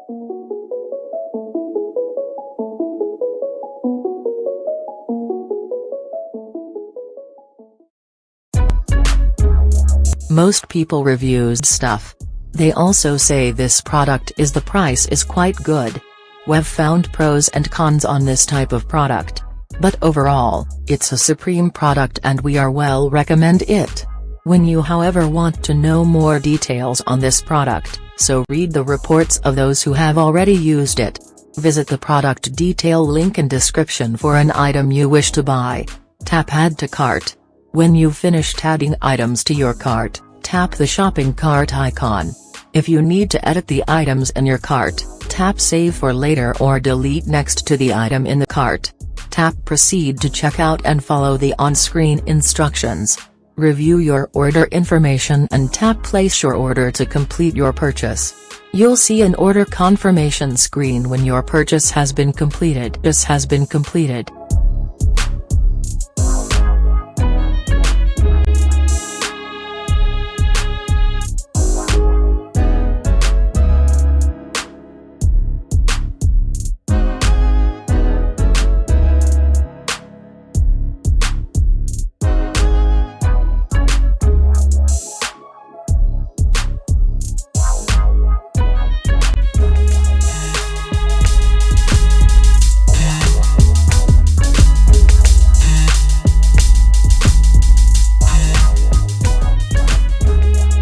Most people reviews stuff. They also say this product is the price is quite good. We've found pros and cons on this type of product. But overall, it's a supreme product and we are well recommend it. When you however want to know more details on this product, so read the reports of those who have already used it. Visit the product detail link in description for an item you wish to buy. Tap Add to Cart. When you've finished adding items to your cart, tap the shopping cart icon. If you need to edit the items in your cart, tap Save for later or delete next to the item in the cart. Tap Proceed to checkout and follow the on-screen instructions. Review your order information and tap Place your order to complete your purchase. You'll see an order confirmation screen when your purchase has been completed.